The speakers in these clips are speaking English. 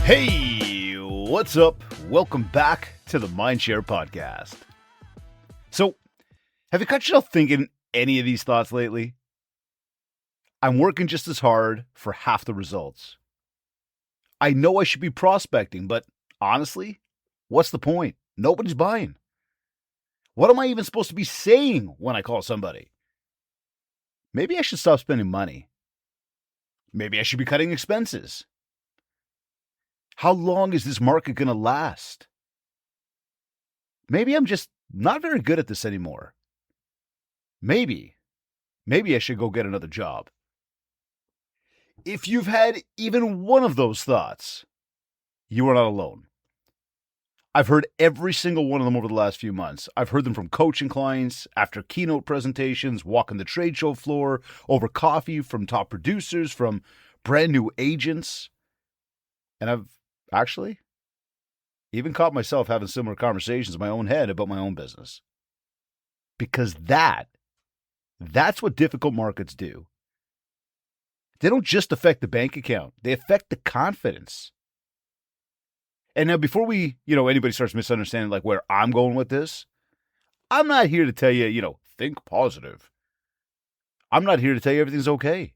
Hey, what's up? Welcome back to the MindShare Podcast. So, have you caught yourself thinking any of these thoughts lately? I'm working just as hard for half the results. I know I should be prospecting, but honestly, what's the point? Nobody's buying. What am I even supposed to be saying when I call somebody? Maybe I should stop spending money. Maybe I should be cutting expenses. How long is this market going to last? Maybe I'm just not very good at this anymore. Maybe I should go get another job. If you've had even one of those thoughts, you are not alone. I've heard every single one of them over the last few months. I've heard them from coaching clients, after keynote presentations, walking the trade show floor, over coffee, from top producers, from brand new agents. And I've actually even caught myself having similar conversations in my own head about my own business. Because that's what difficult markets do. They don't just affect the bank account. They affect the confidence. And now before anybody starts misunderstanding like where I'm going with this, I'm not here to tell you, think positive. I'm not here to tell you everything's okay.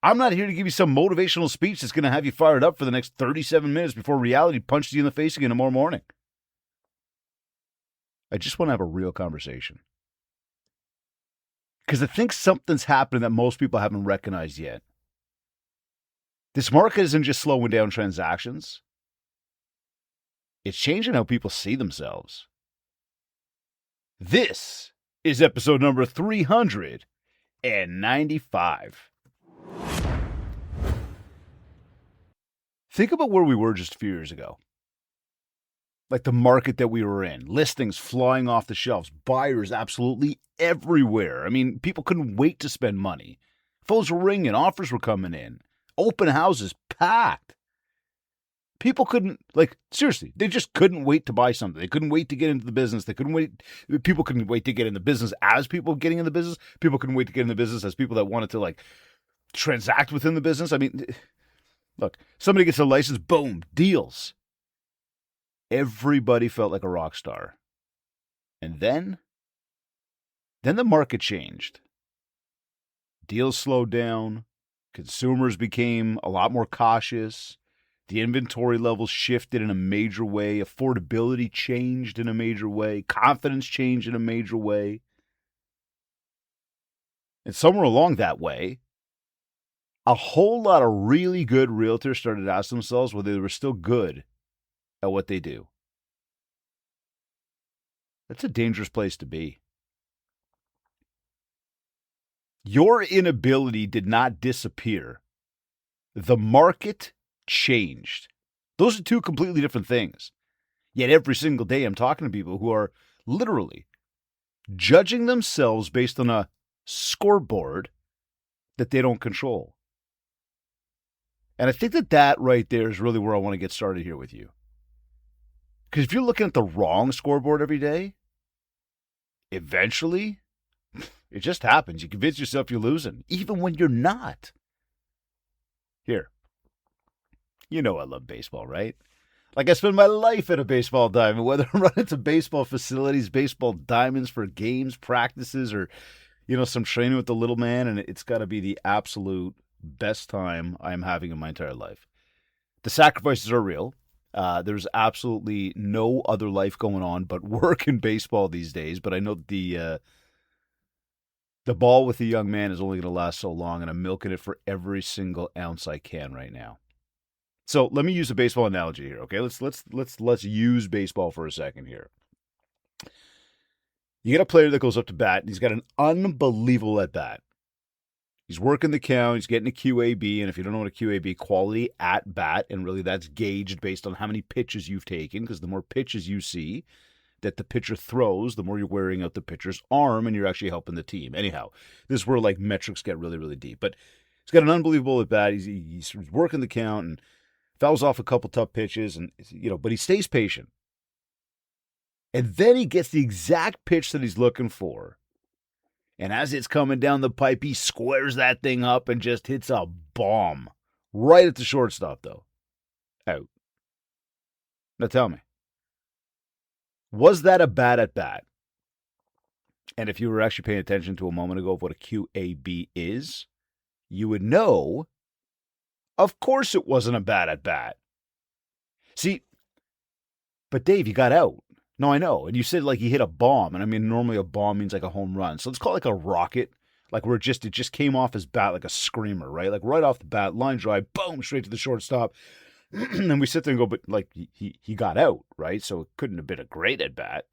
I'm not here to give you some motivational speech that's going to have you fired up for the next 37 minutes before reality punches you in the face again tomorrow morning. I just want to have a real conversation. Because I think something's happening that most people haven't recognized yet. This market isn't just slowing down transactions. It's changing how people see themselves. This is episode number 395. Think about where we were just a few years ago. Like the market that we were in. Listings flying off the shelves. Buyers absolutely everywhere. I mean, people couldn't wait to spend money. Phones were ringing. Offers were coming in. Open houses packed. People couldn't, seriously, they just couldn't wait to buy something. They couldn't wait to get into the business. People couldn't wait to get in the business as people getting in the business. People couldn't wait to get in the business as people that wanted to, transact within the business. I mean, look, somebody gets a license, boom, deals. Everybody felt like a rock star. And then the market changed. Deals slowed down. Consumers became a lot more cautious. The inventory levels shifted in a major way. Affordability changed in a major way. Confidence changed in a major way. And somewhere along that way, a whole lot of really good realtors started to ask themselves whether they were still good at what they do. That's a dangerous place to be. Your inability did not disappear. The market changed. Those are two completely different things. Yet every single day I'm talking to people who are literally judging themselves based on a scoreboard that they don't control. And I think that right there is really where I want to get started here with you. Because if you're looking at the wrong scoreboard every day, eventually, it just happens. You convince yourself you're losing, even when you're not. Here. You know I love baseball, right? I spend my life at a baseball diamond, whether I'm running to baseball facilities, baseball diamonds for games, practices, or, some training with the little man, and it's got to be the absolute best time I'm having in my entire life. The sacrifices are real. There's absolutely no other life going on but work and baseball these days, but I know the ball with the young man is only going to last so long, and I'm milking it for every single ounce I can right now. So let me use a baseball analogy here, okay? Let's use baseball for a second here. You get a player that goes up to bat, and he's got an unbelievable at bat. He's working the count, he's getting a QAB, and if you don't know what a QAB, quality at bat, and really that's gauged based on how many pitches you've taken, because the more pitches you see that the pitcher throws, the more you're wearing out the pitcher's arm, and you're actually helping the team. Anyhow, this is where metrics get really, really deep. But he's got an unbelievable at bat. He's working the count and fouls off a couple tough pitches, and but he stays patient. And then he gets the exact pitch that he's looking for. And as it's coming down the pipe, he squares that thing up and just hits a bomb right at the shortstop, though. Out. Now tell me, was that a bad at bat? And if you were actually paying attention to a moment ago of what a QAB is, you would know, of course it wasn't a bad at bat. See, but Dave, you got out. No, I know. And you said like he hit a bomb. And I mean, normally a bomb means like a home run. So let's call it like a rocket. Like where it just came off his bat like a screamer, right? Like right off the bat, line drive, boom, straight to the shortstop. And we sit there and go, but like he got out, right? So it couldn't have been a great at bat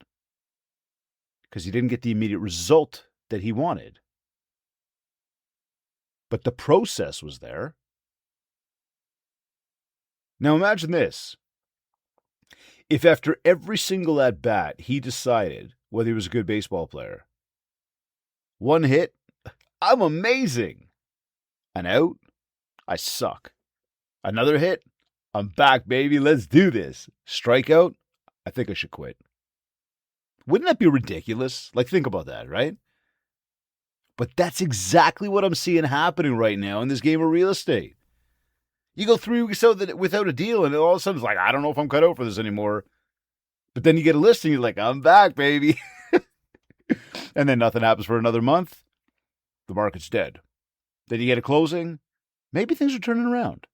because he didn't get the immediate result that he wanted. But the process was there. Now imagine this. If after every single at bat he decided whether he was a good baseball player, one hit, I'm amazing. An out, I suck. Another hit, I'm back, baby. Let's do this. Strikeout, I think I should quit. Wouldn't that be ridiculous? Like, think about that, right? But that's exactly what I'm seeing happening right now in this game of real estate. You go 3 weeks out without a deal, and all of a sudden it's like, I don't know if I'm cut out for this anymore. But then you get a listing, you're like, I'm back, baby. And then nothing happens for another month. The market's dead. Then you get a closing. Maybe things are turning around.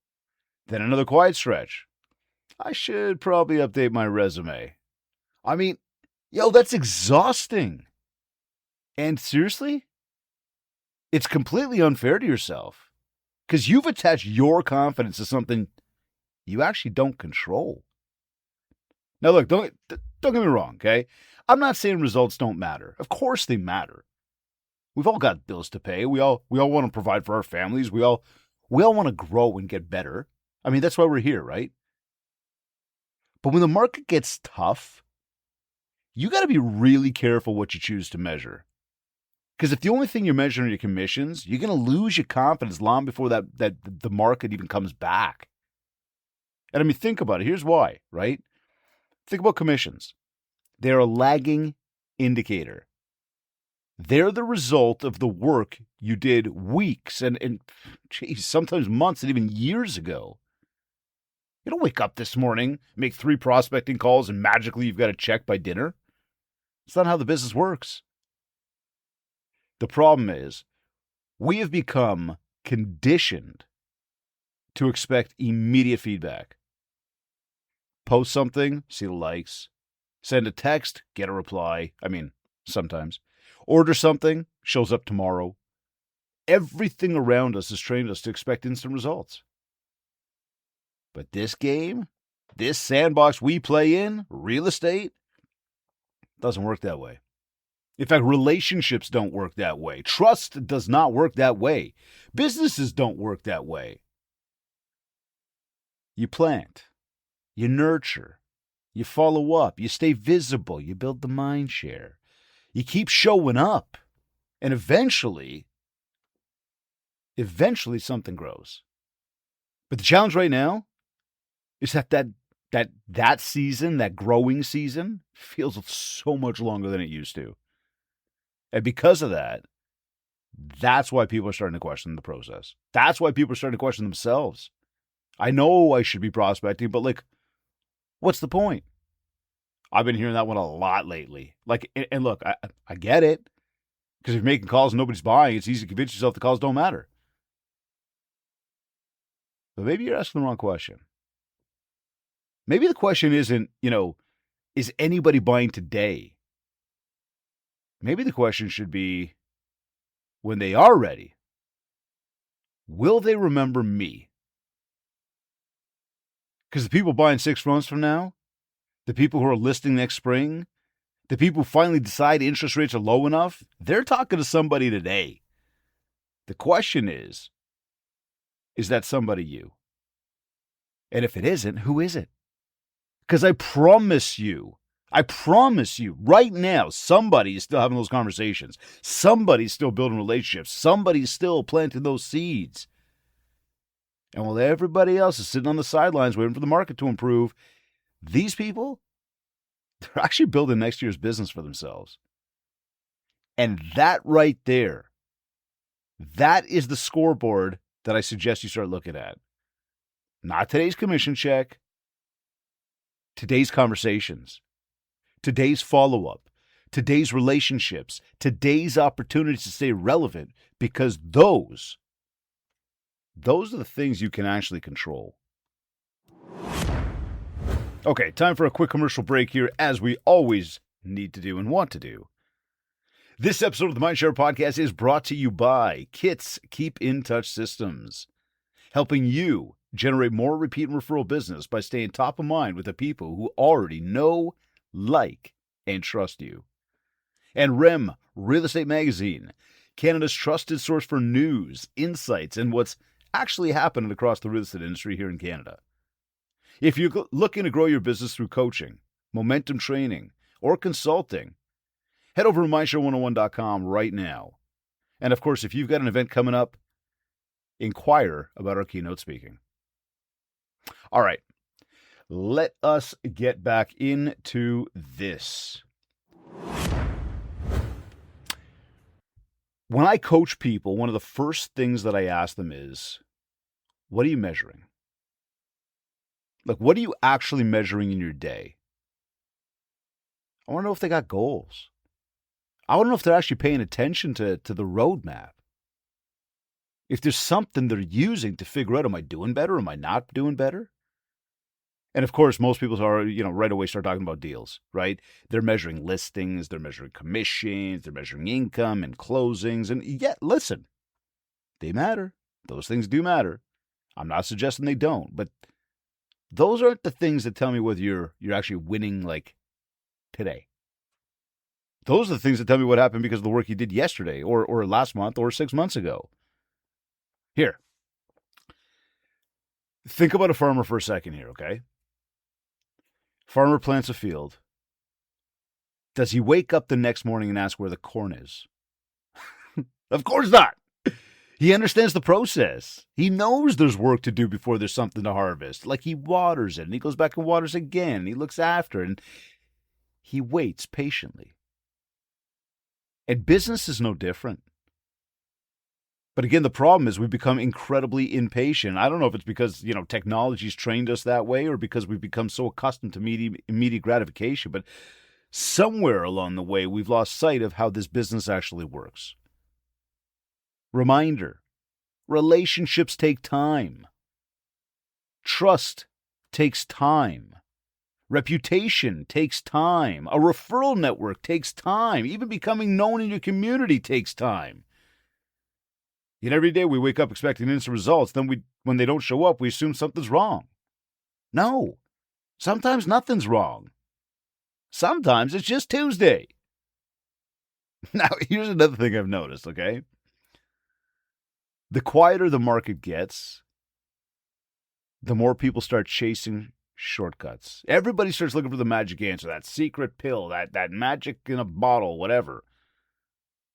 Then another quiet stretch. I should probably update my resume. I mean, that's exhausting. And seriously, it's completely unfair to yourself because you've attached your confidence to something you actually don't control. Now, look, don't get me wrong, okay? I'm not saying results don't matter. Of course they matter. We've all got bills to pay. We all want to provide for our families. We all want to grow and get better. I mean, that's why we're here, right? But when the market gets tough, you got to be really careful what you choose to measure. Because if the only thing you're measuring are your commissions, you're going to lose your confidence long before that the market even comes back. And I mean, think about it. Here's why, right? Think about commissions. They're a lagging indicator. They're the result of the work you did weeks and geez, sometimes months and even years ago. You don't wake up this morning, make 3 prospecting calls, and magically you've got a check by dinner. It's not how the business works. The problem is, we have become conditioned to expect immediate feedback. Post something, see the likes. Send a text, get a reply. I mean, sometimes. Order something, shows up tomorrow. Everything around us has trained us to expect instant results. But this game, this sandbox we play in, real estate, doesn't work that way. In fact, relationships don't work that way. Trust does not work that way. Businesses don't work that way. You plant, you nurture, you follow up, you stay visible, you build the mind share. You keep showing up, and eventually something grows. But the challenge right now is that season, that growing season, feels so much longer than it used to. And because of that, that's why people are starting to question the process. That's why people are starting to question themselves. I know I should be prospecting, but like, what's the point? I've been hearing that one a lot lately. Like, and look, I get it. Because if you're making calls and nobody's buying, it's easy to convince yourself the calls don't matter. But maybe you're asking the wrong question. Maybe the question isn't, is anybody buying today? Maybe the question should be, when they are ready, will they remember me? Because the people buying 6 months from now, the people who are listing next spring, the people who finally decide interest rates are low enough, they're talking to somebody today. The question is that somebody you? And if it isn't, who is it? Because I promise you, right now, somebody is still having those conversations. Somebody's still building relationships. Somebody's still planting those seeds. And while everybody else is sitting on the sidelines waiting for the market to improve, these people, they're actually building next year's business for themselves. And that right there, that is the scoreboard that I suggest you start looking at. Not today's commission check, today's conversations, today's follow-up, today's relationships, today's opportunities to stay relevant, because those are the things you can actually control. Okay, time for a quick commercial break here, as we always need to do and want to do. This episode of the MindShare Podcast is brought to you by Kit's Keep in Touch Systems, helping you generate more repeat and referral business by staying top of mind with the people who already know, like, and trust you. And REM Real Estate Magazine, Canada's trusted source for news, insights, and what's actually happening across the real estate industry here in Canada. If you're looking to grow your business through coaching, momentum training, or consulting, head over to MindShare101.com right now. And of course, if you've got an event coming up, inquire about our keynote speaking. All right, let us get back into this. When I coach people, one of the first things that I ask them is, what are you measuring? Like, what are you actually measuring in your day? I want to know if they got goals. I want to know if they're actually paying attention to the roadmap. If there's something they're using to figure out, am I doing better? Am I not doing better? And of course, most people are, right away start talking about deals, right? They're measuring listings, they're measuring commissions, they're measuring income and closings. And yet, listen, they matter. Those things do matter. I'm not suggesting they don't, but those aren't the things that tell me whether you're actually winning, like, today. Those are the things that tell me what happened because of the work you did yesterday or last month or 6 months ago. Here. Think about a farmer for a second here, okay? Farmer plants a field. Does he wake up the next morning and ask where the corn is? Of course not. He understands the process. He knows there's work to do before there's something to harvest. Like, he waters it, and he goes back and waters again, and he looks after it, and he waits patiently. And business is no different. But again, the problem is we've become incredibly impatient. I don't know if it's because, technology's trained us that way or because we've become so accustomed to immediate gratification, but somewhere along the way, we've lost sight of how this business actually works. Reminder, relationships take time. Trust takes time. Reputation takes time. A referral network takes time. Even becoming known in your community takes time. Yet every day we wake up expecting instant results. Then when they don't show up, we assume something's wrong. No, sometimes nothing's wrong. Sometimes it's just Tuesday. Now, here's another thing I've noticed, okay? The quieter the market gets, the more people start chasing shortcuts. Everybody starts looking for the magic answer, that secret pill, that magic in a bottle, whatever.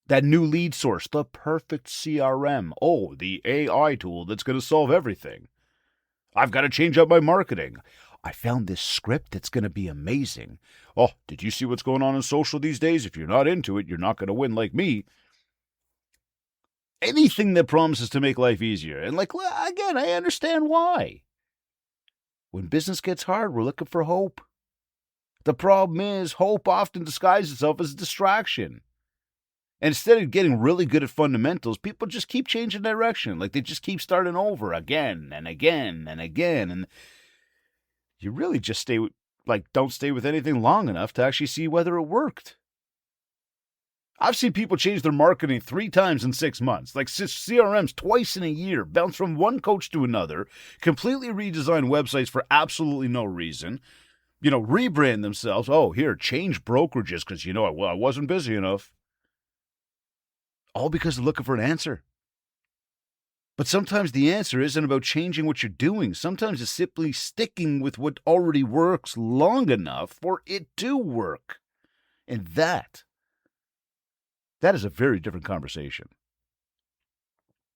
That new lead source, the perfect CRM. Oh, the AI tool that's going to solve everything. I've got to change up my marketing. I found this script that's going to be amazing. Oh, did you see what's going on in social these days? If you're not into it, you're not going to win like me. Anything that promises to make life easier. And again, I understand why. When business gets hard, we're looking for hope. The problem is hope often disguises itself as a distraction. And instead of getting really good at fundamentals, people just keep changing direction. Like, they just keep starting over again and again and again. And you really just don't stay with anything long enough to actually see whether it worked. I've seen people change their marketing 3 times in 6 months, like CRMs twice in a year, bounce from one coach to another, completely redesign websites for absolutely no reason, rebrand themselves. Oh, here, change brokerages because, I wasn't busy enough. All because they're looking for an answer. But sometimes the answer isn't about changing what you're doing. Sometimes it's simply sticking with what already works long enough for it to work. And that is a very different conversation.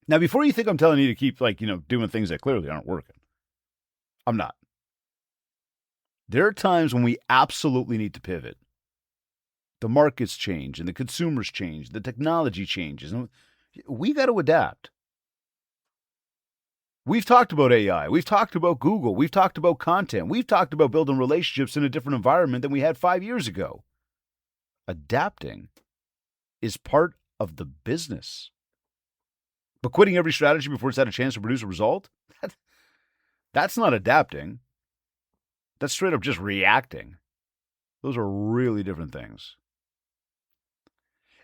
Now, before you think I'm telling you to keep, doing things that clearly aren't working, I'm not. There are times when we absolutely need to pivot. The markets change, and the consumers change, the technology changes, and we got to adapt. We've talked about AI. We've talked about Google. We've talked about content. We've talked about building relationships in a different environment than we had 5 years ago. Adapting is part of the business. But quitting every strategy before it's had a chance to produce a result? That's not adapting. That's straight up just reacting. Those are really different things.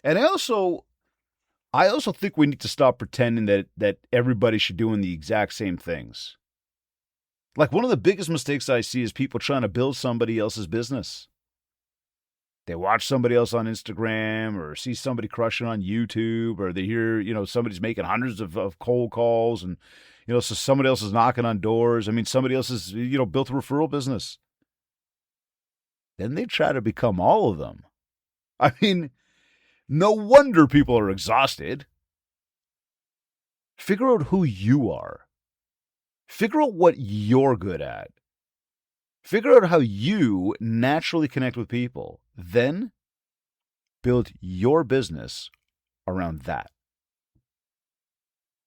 And I also think we need to stop pretending that everybody should doing the exact same things. Like, one of the biggest mistakes I see is people trying to build somebody else's business. They watch somebody else on Instagram or see somebody crushing on YouTube, or they hear, somebody's making hundreds of cold calls, and, so somebody else is knocking on doors. I mean, somebody else has, built a referral business. Then they try to become all of them. I mean, no wonder people are exhausted. Figure out who you are. Figure out what you're good at. Figure out how you naturally connect with people. Then build your business around that.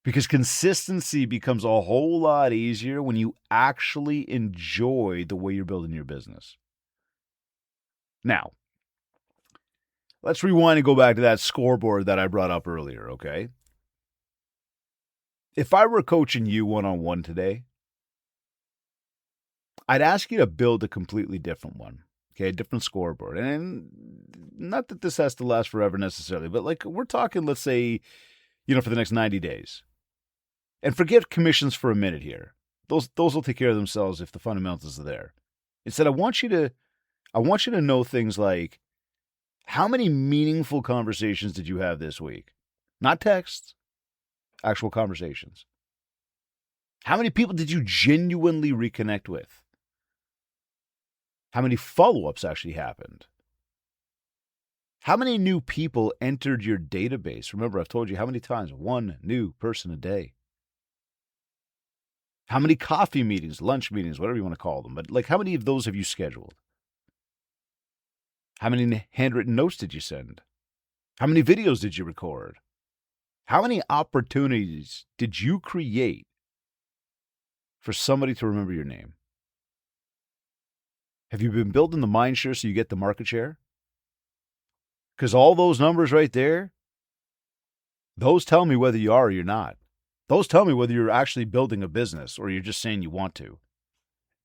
Because consistency becomes a whole lot easier when you actually enjoy the way you're building your business. Now, let's rewind and go back to that scoreboard that I brought up earlier, okay? If I were coaching you one-on-one today, I'd ask you to build a completely different one, okay? A different scoreboard. And not that this has to last forever necessarily, but like, we're talking, let's say, for the next 90 days. And forget commissions for a minute here. Those will take care of themselves if the fundamentals are there. Instead, I want you to know things like, how many meaningful conversations did you have this week? Not texts, actual conversations. How many people did you genuinely reconnect with? How many follow-ups actually happened? How many new people entered your database? Remember, I've told you how many times? One new person a day. How many coffee meetings, lunch meetings, whatever you want to call them, but like, how many of those have you scheduled? How many handwritten notes did you send? How many videos did you record? How many opportunities did you create for somebody to remember your name? Have you been building the MindShare so you get the market share? Because all those numbers right there, those tell me whether you are or you're not. Those tell me whether you're actually building a business or you're just saying you want to.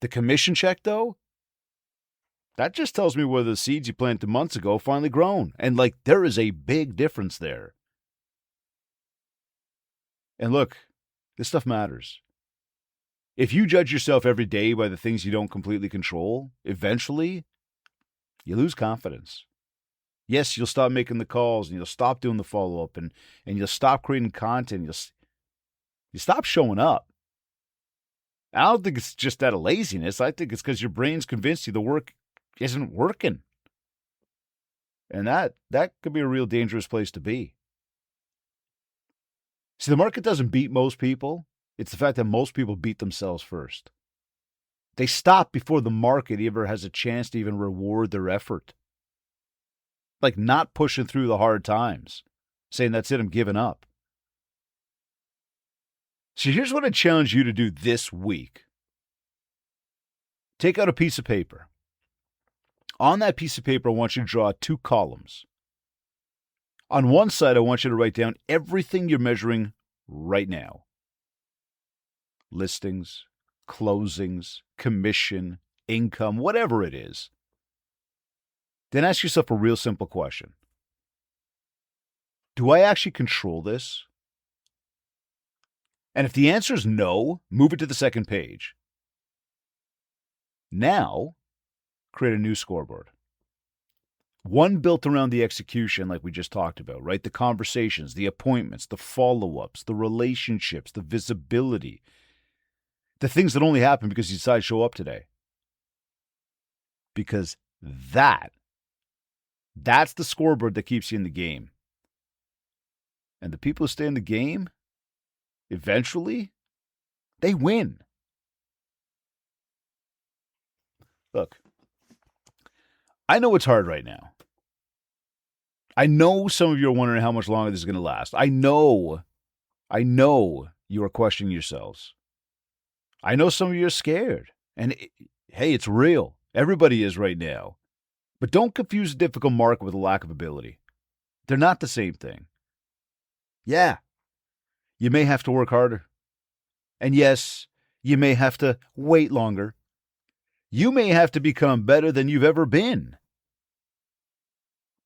The commission check, though, that just tells me whether the seeds you planted months ago finally grown. And like, there is a big difference there. And look, this stuff matters. If you judge yourself every day by the things you don't completely control, eventually you lose confidence. Yes, you'll stop making the calls, and you'll stop doing the follow-up, and you'll stop creating content. You stop showing up. I don't think it's just out of laziness. I think it's because your brain's convinced you the work isn't working. And that could be a real dangerous place to be. See, the market doesn't beat most people. It's the fact that most people beat themselves first. They stop before the market ever has a chance to even reward their effort. Like, not pushing through the hard times, saying, that's it, I'm giving up. So here's what I challenge you to do this week. Take out a piece of paper. On that piece of paper, I want you to draw 2 columns. On one side, I want you to write down everything you're measuring right now. Listings, closings, commission, income, whatever it is. Then ask yourself a real simple question. Do I actually control this? And if the answer is no, move it to the second page. Now, create a new scoreboard. One built around the execution, like we just talked about, right? The conversations, the appointments, the follow-ups, the relationships, the visibility, the things that only happen because you decide to show up today. Because that's the scoreboard that keeps you in the game. And the people who stay in the game, eventually, they win. Look, I know it's hard right now. I know some of you are wondering how much longer this is going to last. I know you are questioning yourselves. I know some of you are scared. And hey, it's real. Everybody is right now. But don't confuse a difficult market with a lack of ability. They're not the same thing. Yeah, you may have to work harder. And yes, you may have to wait longer. You may have to become better than you've ever been.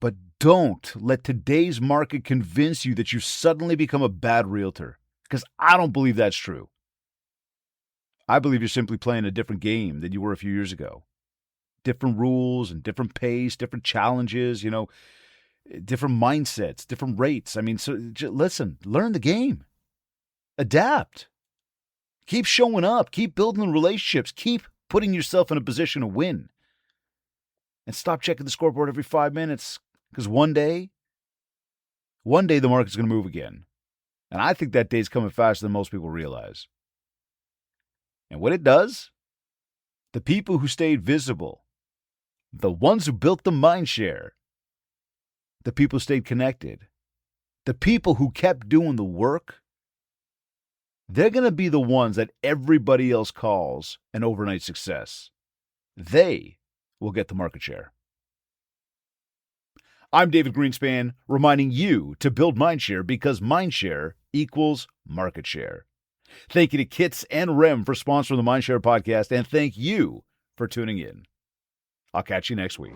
But don't let today's market convince you that you've suddenly become a bad realtor, because I don't believe that's true. I believe you're simply playing a different game than you were a few years ago. Different rules and different pace, different challenges, different mindsets, different rates. I mean, so listen, learn the game. Adapt. Keep showing up. Keep building relationships. Keep putting yourself in a position to win. And stop checking the scoreboard every 5 minutes, because one day the market's going to move again. And I think that day's coming faster than most people realize. And when it does, the people who stayed visible, the ones who built the MindShare, the people who stayed connected, the people who kept doing the work, they're going to be the ones that everybody else calls an overnight success. They will get the market share. I'm David Greenspan, reminding you to build MindShare, because MindShare equals market share. Thank you to Kits and Rem for sponsoring the MindShare podcast, and thank you for tuning in. I'll catch you next week.